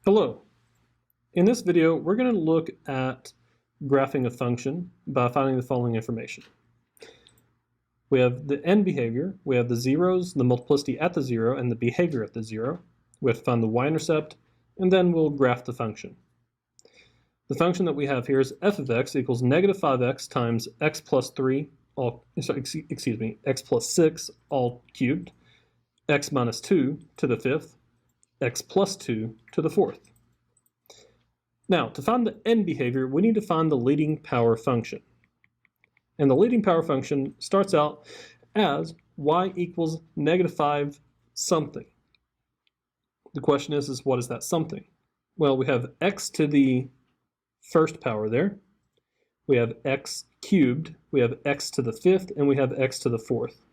Hello. In this video, we're going to look at graphing a function by finding the following information. We have the end behavior, we have the zeros, the multiplicity at the zero, and the behavior at the zero. We have to find the y-intercept, and then we'll graph the function. The function that we have here is f of x equals negative 5x times x plus 3, x plus 6 all cubed, x minus 2 to the fifth, x plus 2 to the fourth. Now, to find the end behavior, we need to find the leading power function. And the leading power function starts out as y equals negative 5 something. The question is what is that something? Well, we have x to the first power there. We have x cubed, we have x to the fifth, and we have x to the fourth.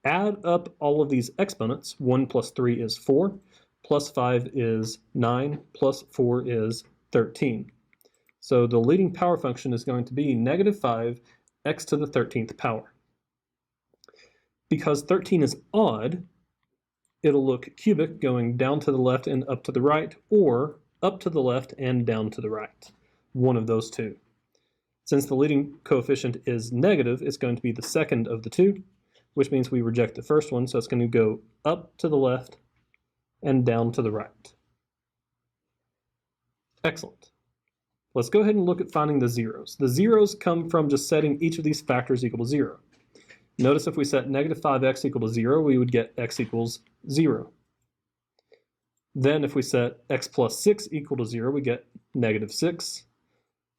Add up all of these exponents. 1 plus 3 is 4. Plus 5 is 9, plus 4 is 13. So the leading power function is going to be negative 5 x to the 13th power. Because 13 is odd, it'll look cubic going down to the left and up to the right, or up to the left and down to the right. One of those two. Since the leading coefficient is negative, it's going to be the second of the two, which means we reject the first one, so it's going to go up to the left and down to the right. Excellent. Let's go ahead and look at finding the zeros. The zeros come from just setting each of these factors equal to 0. Notice if we set negative 5x equal to 0, we would get x equals 0. Then if we set x plus 6 equal to 0, we get negative 6.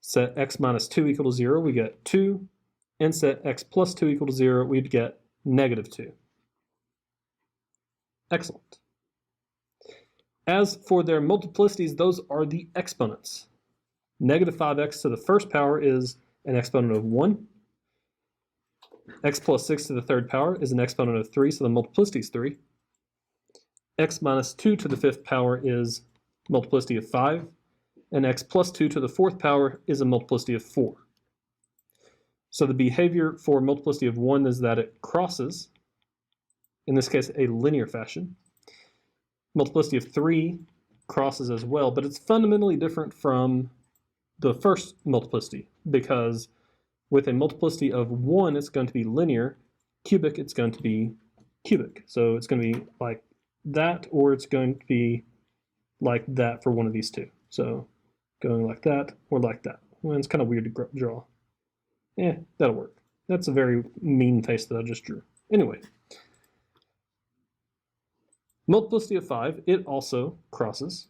Set x minus 2 equal to 0, we get 2. And set x plus 2 equal to 0, we'd get negative 2. Excellent. As for their multiplicities, those are the exponents. Negative 5x to the first power is an exponent of 1. X plus 6 to the third power is an exponent of 3, so the multiplicity is 3. X minus 2 to the fifth power is multiplicity of 5. And x plus 2 to the fourth power is a multiplicity of 4. So the behavior for multiplicity of 1 is that it crosses, in this case, a linear fashion. Multiplicity of 3 crosses as well, but it's fundamentally different from the first multiplicity, because with a multiplicity of 1, it's going to be linear. Cubic, it's going to be cubic. So it's going to be like that, or it's going to be like that for one of these two. So going like that or like that. Well, it's kind of weird to draw. That'll work. That's a very mean face that I just drew. Anyway. Multiplicity of 5, it also crosses.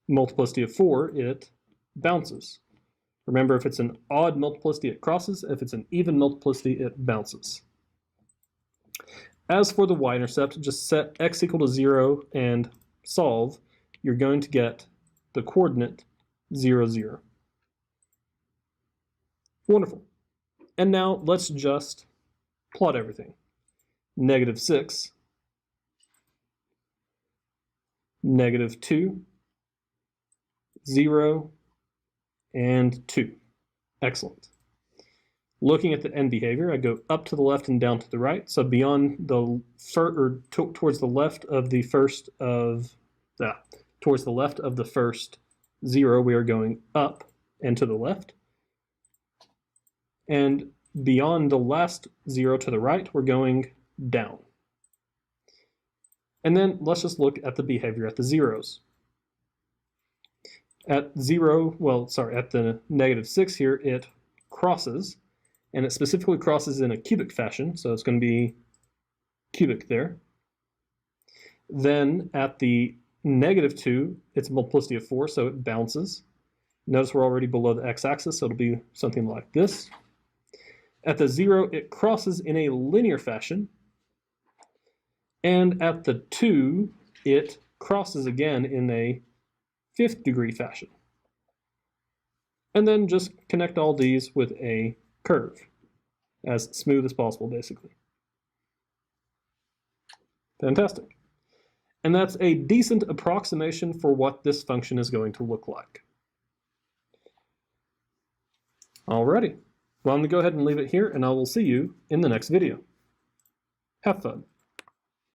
Multiplicity of 4, it bounces. Remember, if it's an odd multiplicity, it crosses. If it's an even multiplicity, it bounces. As for the y-intercept, just set x equal to 0 and solve. You're going to get the coordinate 0, 0. Wonderful. And now let's just plot everything. Negative 6, negative 2, 0, and 2. Excellent. Looking at the end behavior, I go up to the left and down to the right. So beyond the towards the left of the first towards the left of the first 0, we are going up and to the left. And beyond the last 0 to the right, we're going down. And then let's just look at the behavior at the zeros. At the negative 6 here, it crosses, and it specifically crosses in a cubic fashion, so it's going to be cubic there. Then at the negative 2, it's a multiplicity of 4, so it bounces. Notice we're already below the x-axis, so it'll be something like this. At the 0, it crosses in a linear fashion. And at the 2, it crosses again in a 5th degree fashion. And then just connect all these with a curve, as smooth as possible, basically. Fantastic. And that's a decent approximation for what this function is going to look like. Alrighty. Well, I'm going to go ahead and leave it here, and I will see you in the next video. Have fun.